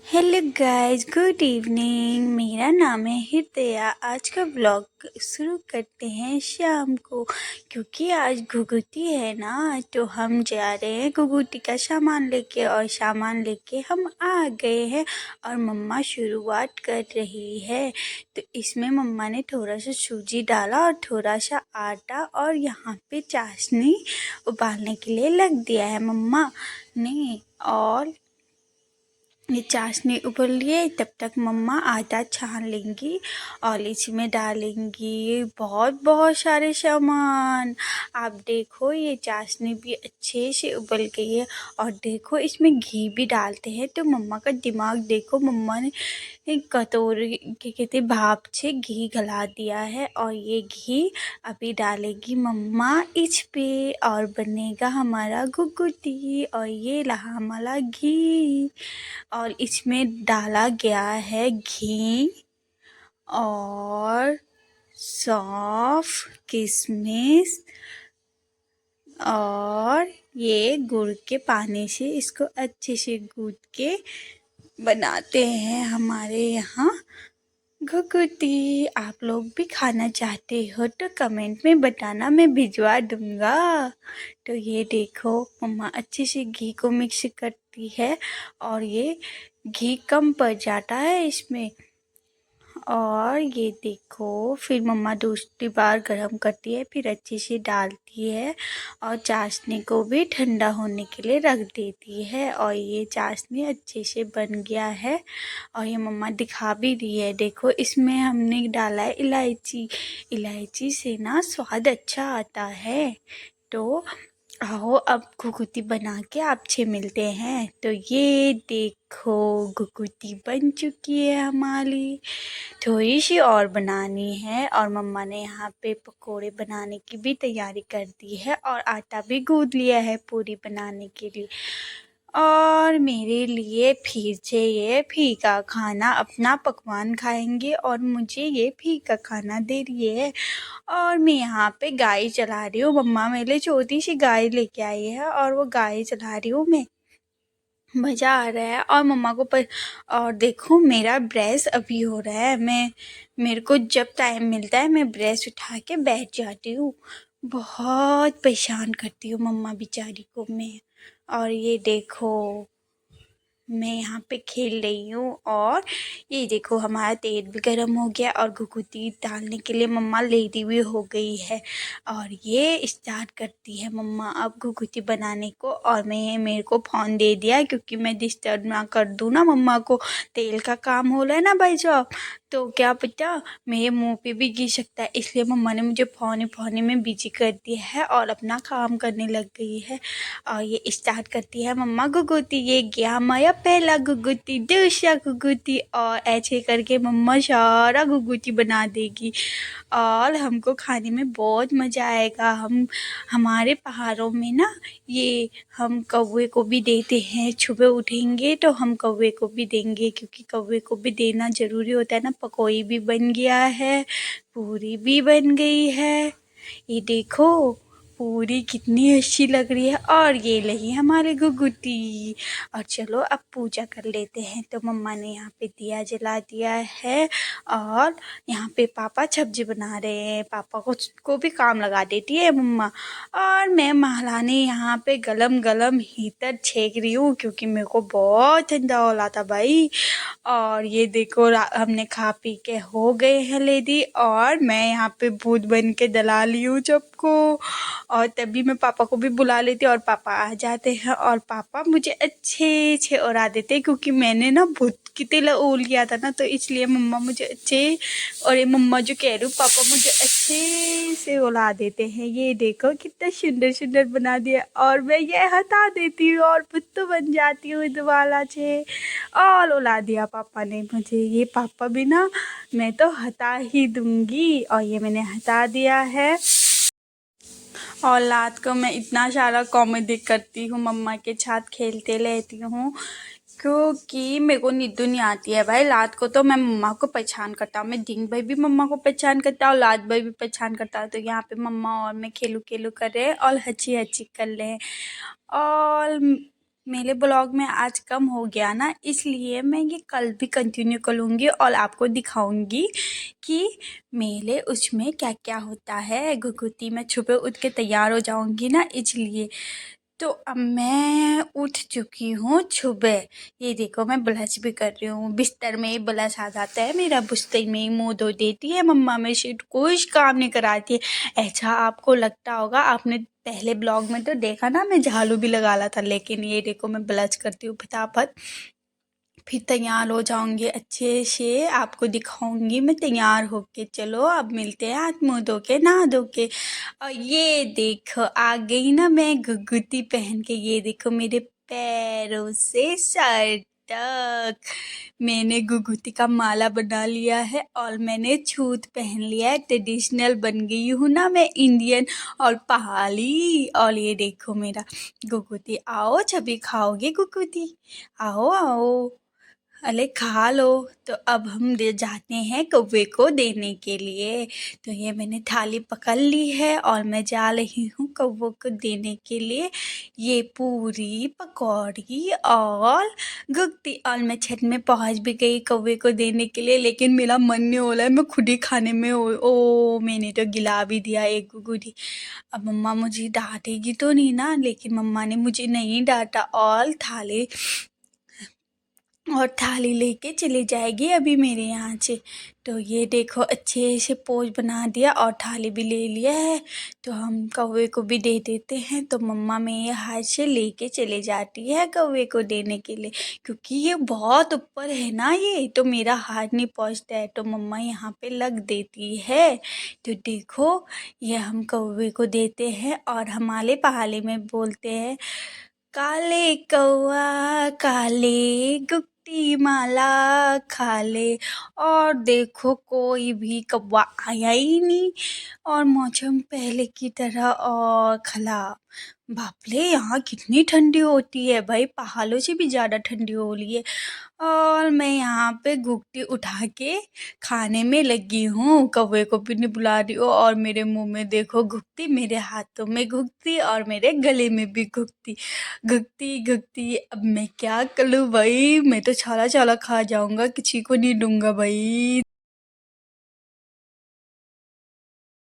Hello guys, good evening. मेरा नाम है हृदया। आज का व्लॉग शुरू करते हैं शाम को, क्योंकि आज घुघुती है ना, तो हम जा रहे हैं घुघुती का सामान लेके। और सामान लेके हम आ गए हैं और मम्मा शुरुआत कर रही है। तो इसमें मम्मा ने थोड़ा सा सूजी डाला और थोड़ा सा आटा, और यहाँ पे चाशनी उबालने के लिए लग दिया है मम्मा ने। और ये चाशनी उबल लिए, तब तक मम्मा आटा छान लेंगी और इसमें डालेंगी बहुत बहुत सारे सामान। आप देखो, ये चाशनी भी अच्छे से उबल गई है। और देखो, इसमें घी भी डालते हैं। तो मम्मा का दिमाग देखो, मम्मा ने एक कटोरी के कहते भाप से घी गला दिया है। और ये घी अभी डालेगी मम्मा इस पे, और बनेगा हमारा घुघुती। और ये रहा हमारा घी, और इसमें डाला गया है घी और सौंफ, किशमिश, और ये गुड़ के पानी से इसको अच्छे से गूंथ के बनाते हैं हमारे यहाँ घुघुती। आप लोग भी खाना चाहते हो तो कमेंट में बताना, मैं भिजवा दूंगा। तो ये देखो, मम्मा अच्छे से घी को मिक्स करती है, और ये घी कम पड़ जाता है इसमें। और ये देखो, फिर मम्मा दूसरी बार गरम करती है, फिर अच्छे से डालती है, और चाशनी को भी ठंडा होने के लिए रख देती है। और ये चाशनी अच्छे से बन गया है, और ये मम्मा दिखा भी रही है। देखो, इसमें हमने डाला है इलायची। इलायची से ना स्वाद अच्छा आता है। तो आओ, अब घुघुती बना के आपसे मिलते हैं। तो ये देखो, घुघुती बन चुकी है हमारी। थोड़ी सी और बनानी है, और मम्मा ने यहाँ पे पकोड़े बनाने की भी तैयारी कर दी है, और आटा भी गूंद लिया है पूरी बनाने के लिए। और मेरे लिए फिर से ये फीका खाना, अपना पकवान खाएंगे, और मुझे ये फीका खाना दे रही है। और मैं यहाँ पे गाय चला रही हूँ। मम्मा मेरे लिए छोटी सी गाय लेके आई है, और वो गाय चला रही हूँ मैं। मज़ा आ रहा है। और मम्मा को और देखो, मेरा ब्रश अभी हो रहा है। मेरे को जब टाइम मिलता है मैं ब्रश उठा के बैठ जाती हूँ। बहुत परेशान करती हूँ मम्मा बेचारी को मैं। और ये देखो, मैं यहाँ पे खेल रही हूँ। और ये देखो, हमारा तेल भी गर्म हो गया, और घुघुती डालने के लिए मम्मा रेडी भी हो गई है। और ये स्टार्ट करती है मम्मा अब घुघुती बनाने को। और मेरे को फ़ोन दे दिया, क्योंकि मैं डिस्टर्ब ना कर दूँ ना मम्मा को। तेल का काम हो रहा है ना भाई साहब, तो क्या पता मेरे मुंह पे भी गिर सकता है। इसलिए मम्मा ने मुझे फ़ोन में बिजी कर दिया है, और अपना काम करने लग गई है। और ये स्टार्ट करती है मम्मा घुघुती। ये गया हमारा पहला घुघुती, दूसरा घुघुती, और ऐसे करके मम्मा सारा घुघुती बना देगी। और हमको खाने में बहुत मज़ा आएगा। हमारे पहाड़ों में ना, ये हम कौवे को भी देते हैं। सुबह उठेंगे तो हम कौवे को भी देंगे, क्योंकि कौवे को भी देना ज़रूरी होता है ना। पकौड़ी भी बन गया है, पूरी भी बन गई है। ये देखो, पूरी कितनी अच्छी लग रही है। और ये रही हमारे घुघुती। और चलो अब पूजा कर लेते हैं। तो मम्मा ने यहाँ पे दिया जला दिया है, और यहाँ पे पापा सब्जी बना रहे हैं। पापा को भी काम लगा देती है मम्मा। और मैं महारानी यहाँ पे गलम गलम हीटर छेक रही हूँ, क्योंकि मेरे को बहुत ठंडा हो रहा था भाई। और ये देखो, हमने खा पी के हो गए हैं लेडी, और मैं यहाँ पे भूत बन के दला ली हूँ सबको। और तभी मैं पापा को भी बुला लेती, और पापा आ जाते हैं, और पापा मुझे अच्छे से उड़ा देते हैं, क्योंकि मैंने ना भूत की तेल ओल लिया था ना, तो इसलिए मम्मा मुझे अच्छे, और ये मम्मा जो कह रही हूँ, पापा मुझे अच्छे से उड़ा देते हैं। ये देखो कितना सुंदर सुंदर बना दिया, और मैं ये हटा देती हूँ और पुत्तू बन जाती हूँ दोबारा से। और उड़ा दिया पापा ने मुझे। ये पापा भी ना, मैं तो हटा ही दूंगी। और ये मैंने हटा दिया है। और रात को मैं इतना सारा कॉमेडी करती हूँ, मम्मा के साथ खेलते रहती हूँ, क्योंकि मेरे को नींद नहीं आती है भाई। रात को तो मैं मम्मा को परेशान करता हूँ, मैं दिन भर भी मम्मा को परेशान करता हूँ, रात भर भी परेशान करता हूँ। तो यहाँ पे मम्मा और मैं खेलू खेलू कर रहे हैं, और हंसी हंसी कर रहे हैं। और मेरे ब्लॉग में आज कम हो गया ना, इसलिए मैं ये कल भी कंटिन्यू करूँगी और आपको दिखाऊंगी कि मेरे उसमें क्या क्या होता है। घुघुती में सुबह उठ के तैयार हो जाऊंगी ना, इसलिए। तो अब मैं उठ चुकी हूँ सुबह। ये देखो मैं ब्रश भी कर रही हूँ, बिस्तर में ही ब्रश आ जाता है मेरा, बिस्तर में ही मुँह धो देती है मम्मा, मेरे से कुछ काम नहीं कराती है। ऐसा आपको लगता होगा, आपने पहले ब्लॉग में तो देखा ना मैं झाड़ू भी लगा ला था, लेकिन ये देखो मैं ब्रश करती हूँ फटाफट, फिर तैयार हो जाऊंगी अच्छे से, आपको दिखाऊंगी मैं तैयार होके। चलो अब मिलते हैं हाथ मुँह धो के, नहा धो के। और ये देखो आ गई ना मैं घुघुती पहन के, ये देखो मेरे पैरों से सर तक मैंने घुघुती का माला बना लिया है और मैंने छूत पहन लिया है। ट्रेडिशनल बन गई हूँ ना मैं, इंडियन और पहाड़ी। और ये देखो मेरा घुघुती, आओ छवि खाओगे घुघुती, आओ आओ, अरे खा लो। तो अब हम दे जाते हैं कौवे को देने के लिए। तो ये मैंने थाली पकड़ ली है और मैं जा रही हूँ कौवे को देने के लिए। ये पूरी पकौड़ी और घुघुती, और मैं छत में पहुँच भी गई कौवे को देने के लिए, लेकिन मेरा मन नहीं हो रहा है, मैं खुद ही खाने में मैंने तो गिला भी दिया एक घुघुती। अब मम्मा मुझे डांटेगी तो नहीं ना, लेकिन मम्मा ने मुझे नहीं डांटा और थाली लेके चली जाएगी अभी मेरे यहाँ से। तो ये देखो अच्छे से पोज बना दिया और थाली भी ले लिया है। तो हम कौवे को भी दे देते हैं। तो मम्मा मेरे हाथ से लेके चले जाती है कौवे को देने के लिए, क्योंकि ये बहुत ऊपर है ना, ये तो मेरा हाथ नहीं पहुँचता है, तो मम्मा यहाँ पे लग देती है। तो देखो ये हम कौवे को देते हैं और हमारे पहाड़ी में बोलते हैं, काले कौआ काले गुप्ती माला खा ले। और देखो कोई भी कौवा आया ही नहीं और मौसम पहले की तरह और खराब। बाप रे, यहाँ कितनी ठंडी होती है भाई, पहाड़ों से भी ज़्यादा ठंडी हो रही है। और मैं यहाँ पे घुघुती उठा के खाने में लगी हूँ, कौवे को भी नहीं बुला रही हूँ। और मेरे मुंह में देखो घुघुती, मेरे हाथों में घुघुती और मेरे गले में भी घुघुती घुघुती घुघुती। अब मैं क्या करूँ भाई, मैं तो छाला छाला खा जाऊंगा, किसी को नहीं दूंगा भाई।